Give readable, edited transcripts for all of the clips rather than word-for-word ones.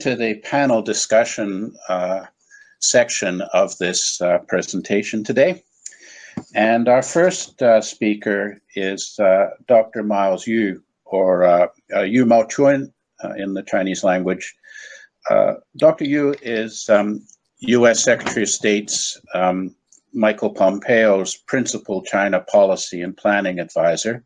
to the panel discussion section of this presentation today. And our first speaker is Dr. Miles Yu, or Yu Mao-chun in the Chinese language. Dr. Yu is U.S. Secretary of State's Michael Pompeo's principal China policy and planning advisor.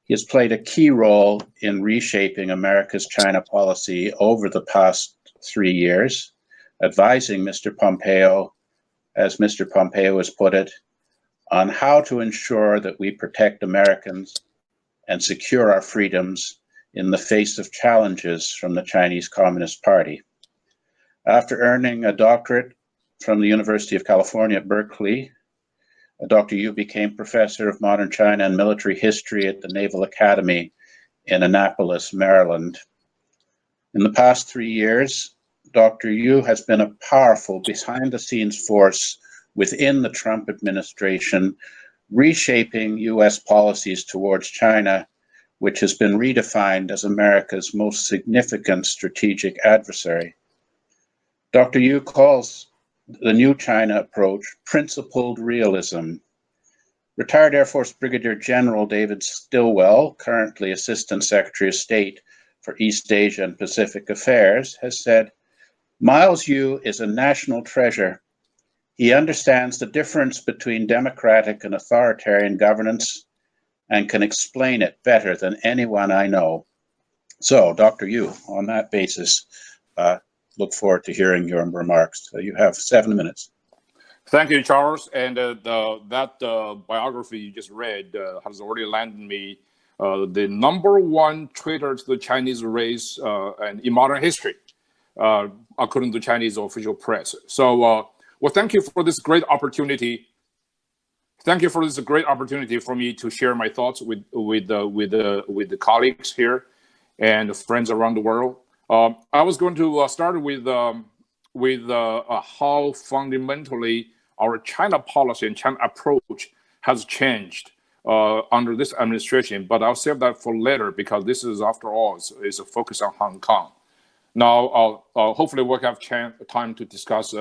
He has played a key role in reshaping America's China policy over the past 3 years, advising Mr. Pompeo, as Mr. Pompeo has put it, on how to ensure that we protect Americans and secure our freedoms in the face of challenges from the Chinese Communist Party. After earning a doctorate from the University of California at Berkeley, Dr. Yu became professor of modern China and military history at the Naval Academy in Annapolis, Maryland. In the past 3 years, Dr. Yu has been a powerful behind-the-scenes force within the Trump administration, reshaping U.S. policies towards China, which has been redefined as America's most significant strategic adversary. Dr. Yu calls the new China approach principled realism. Retired Air Force Brigadier General David Stilwell, currently Assistant Secretary of State for East Asia and Pacific Affairs, has said, "Miles Yu is a national treasure. He understands the difference between democratic and authoritarian governance and can explain it better than anyone I know." So, Dr. Yu, on that basis, look forward to hearing your remarks. You have 7 minutes. Thank you, Charles. And that biography you just read has already landed me the #1 traitor to the Chinese race and in modern history, according to Chinese official press. So, well, thank you for this great opportunity. Thank you for this great opportunity for me to share my thoughts with the colleagues here and friends around the world. I was going to start with how fundamentally our China policy and China approach has changed under this administration, but I'll save that for later because this is, after all, is a focus on Hong Kong. Now, hopefully we'll have time to discuss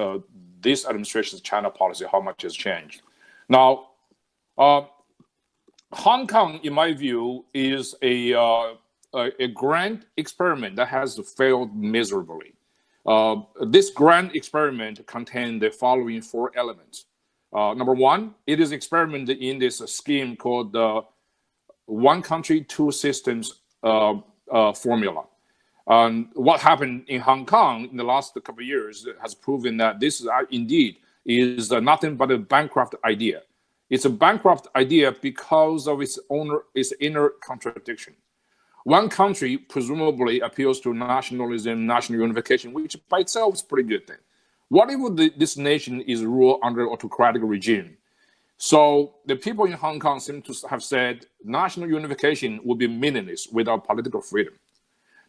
this administration's China policy, how much has changed. Now, Hong Kong, in my view, is a grand experiment that has failed miserably. This grand experiment contained the following 4 elements. Number 1, it is experimented in this scheme called the one country, two systems formula. What happened in Hong Kong in the last couple of years has proven that this is indeed is nothing but a bankrupt idea. It's a bankrupt idea because of its inner contradiction. One country presumably appeals to nationalism, national unification, which by itself is a pretty good thing. What if this nation is ruled under an autocratic regime? So the people in Hong Kong seem to have said national unification would be meaningless without political freedom.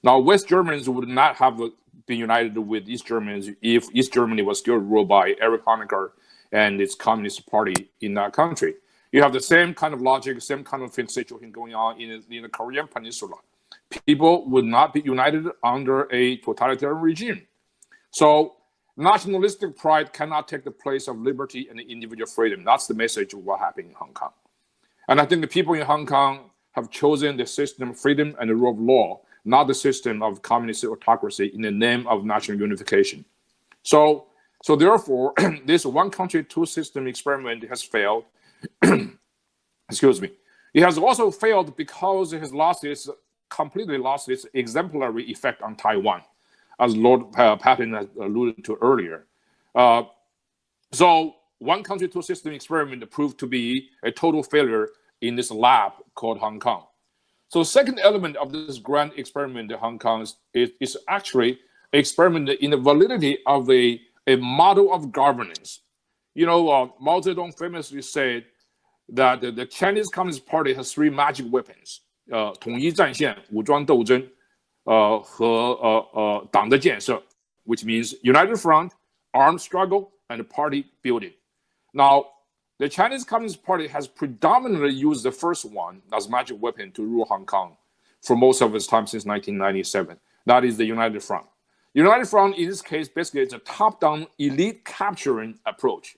Now, West Germans would not have been united with East Germans if East Germany was still ruled by Erich Honecker and its Communist Party in that country. You have the same kind of logic, same kind of situation going on in the Korean Peninsula. People would not be united under a totalitarian regime. So nationalistic pride cannot take the place of liberty and individual freedom. That's the message of what happened in Hong Kong. And I think the people in Hong Kong have chosen the system of freedom and the rule of law, not the system of communist autocracy in the name of national unification. So therefore, this one country, two system experiment has failed. Excuse me. It has also failed because it has completely lost its exemplary effect on Taiwan, as Lord Patton has alluded to earlier. So one country, two system experiment proved to be a total failure in this lab called Hong Kong. So the second element of this grand experiment in Hong Kong is actually an experiment in the validity of a model of governance. You know, Mao Zedong famously said that the Chinese Communist Party has 3 magic weapons: 统一战线、武装斗争，和党的建设, which means united front, armed struggle, and party building. Now, the Chinese Communist Party has predominantly used the first one as magic weapon to rule Hong Kong for most of its time since 1997. That is the united front. United Front, in this case, basically it's a top-down elite capturing approach.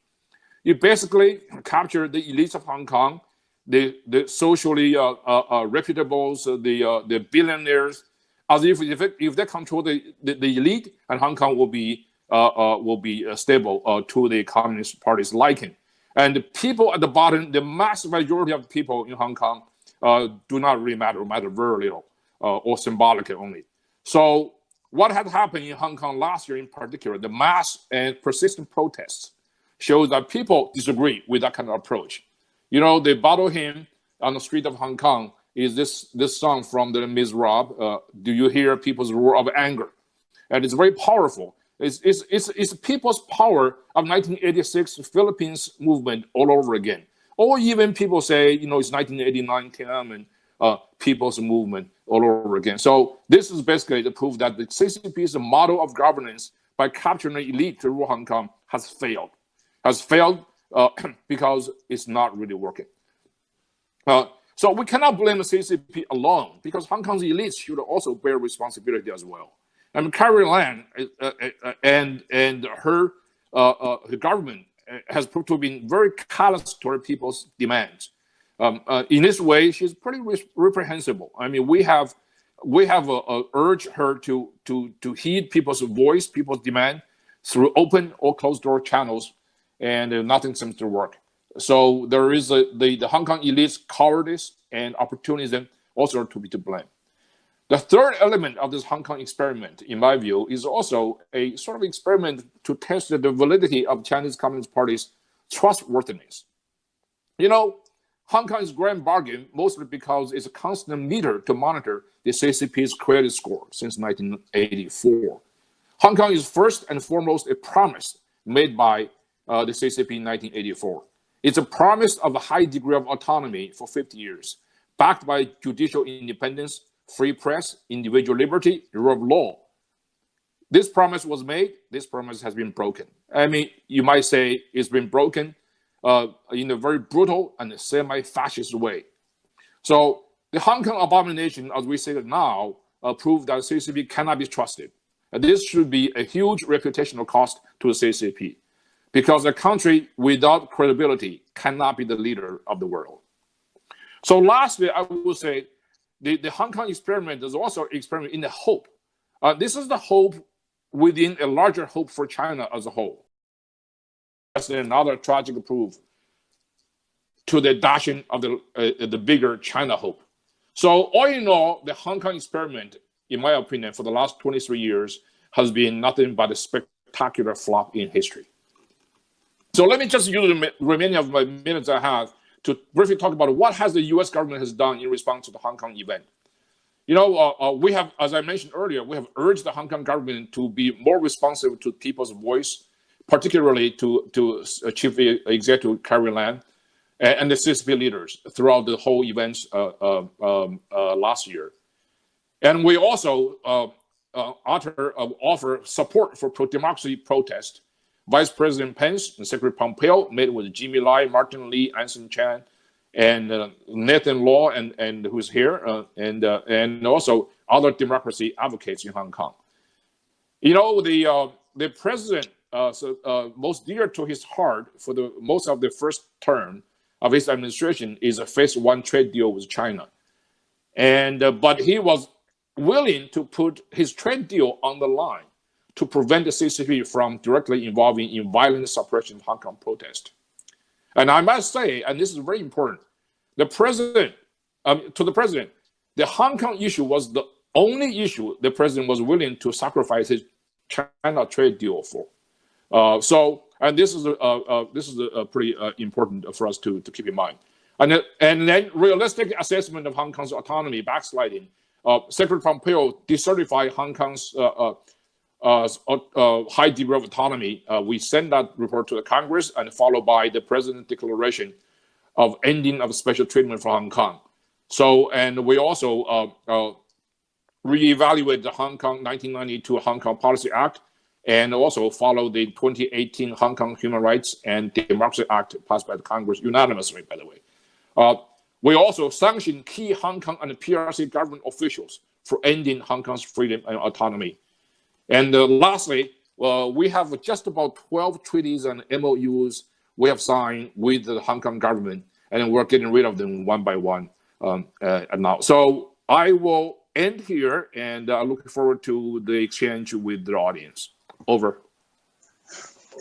You basically capture the elites of Hong Kong, the socially reputables, the billionaires, as if they control the elite, and Hong Kong will be stable to the Communist Party's liking. And the people at the bottom, the mass majority of people in Hong Kong, do not really matter very little, or symbolic only. So what had happened in Hong Kong last year in particular, the mass and persistent protests, shows that people disagree with that kind of approach. You know, the battle hymn on the street of Hong Kong is this song from the Miserables, Do You Hear People's Roar of Anger? And it's very powerful. It's people's power of 1986 Philippines movement all over again. Or even people say, you know, it's 1989 Tiananmen people's movement all over again. So this is basically the proof that the CCP's model of governance by capturing the elite to rule Hong Kong has failed. Because it's not really working. So we cannot blame the CCP alone, because Hong Kong's elites should also bear responsibility as well. I mean, Carrie Lam and her government has proved to have been very callous toward people's demands. In this way, she's pretty reprehensible. I mean, we have urged her to heed people's voice, people's demand through open or closed door channels, and nothing seems to work. So there is the Hong Kong elite's cowardice and opportunism also to be to blame. The third element of this Hong Kong experiment, in my view, is also a sort of experiment to test the validity of Chinese Communist Party's trustworthiness. You know, Hong Kong is a grand bargain, mostly because it's a constant meter to monitor the CCP's credit score since 1984. Hong Kong is first and foremost a promise made by the CCP in 1984. It's a promise of a high degree of autonomy for 50 years, backed by judicial independence, free press, individual liberty, rule of law. This promise was made, this promise has been broken. I mean, you might say it's been broken in a very brutal and semi-fascist way. So the Hong Kong abomination, as we say it now, proved that CCP cannot be trusted. This should be a huge reputational cost to the CCP, because a country without credibility cannot be the leader of the world. So lastly, I will say the Hong Kong experiment is also an experiment in the hope. This is the hope within a larger hope for China as a whole. That's another tragic proof to the dashing of the bigger China hope. So all in all, the Hong Kong experiment, in my opinion, for the last 23 years, has been nothing but a spectacular flop in history. So let me just use the remaining of my minutes I have to briefly talk about what has the U.S. government has done in response to the Hong Kong event. You know, we have, as I mentioned earlier, we have urged the Hong Kong government to be more responsive to people's voice, particularly to Chief Executive Carrie Lam and the CCP leaders throughout the whole events last year. And we also offer support for pro-democracy protest. Vice President Pence and Secretary Pompeo met with Jimmy Lai, Martin Lee, Anson Chan, and Nathan Law, and who's here, and also other democracy advocates in Hong Kong. You know, the president, most dear to his heart for the most of the first term of his administration is a phase one trade deal with China, and but he was willing to put his trade deal on the line to prevent the CCP from directly involving in violent suppression of Hong Kong protest. And I must say, and this is very important, the president, the Hong Kong issue was the only issue the president was willing to sacrifice his China trade deal for. And this is a pretty important for us to keep in mind. And then realistic assessment of Hong Kong's autonomy backsliding. Secretary Pompeo decertified Hong Kong's high degree of autonomy. We sent that report to the Congress, and followed by the president's declaration of ending of special treatment for Hong Kong. So, and we also reevaluate the Hong Kong 1992 Hong Kong Policy Act, and also follow the 2018 Hong Kong Human Rights and Democracy Act passed by the Congress unanimously, by the way. We also sanctioned key Hong Kong and PRC government officials for ending Hong Kong's freedom and autonomy. And lastly, we have just about 12 treaties and MOUs we have signed with the Hong Kong government, and we're getting rid of them one by one now. So I will end here, and looking forward to the exchange with the audience. Over.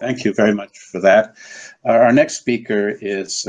Thank you very much for that. Our next speaker is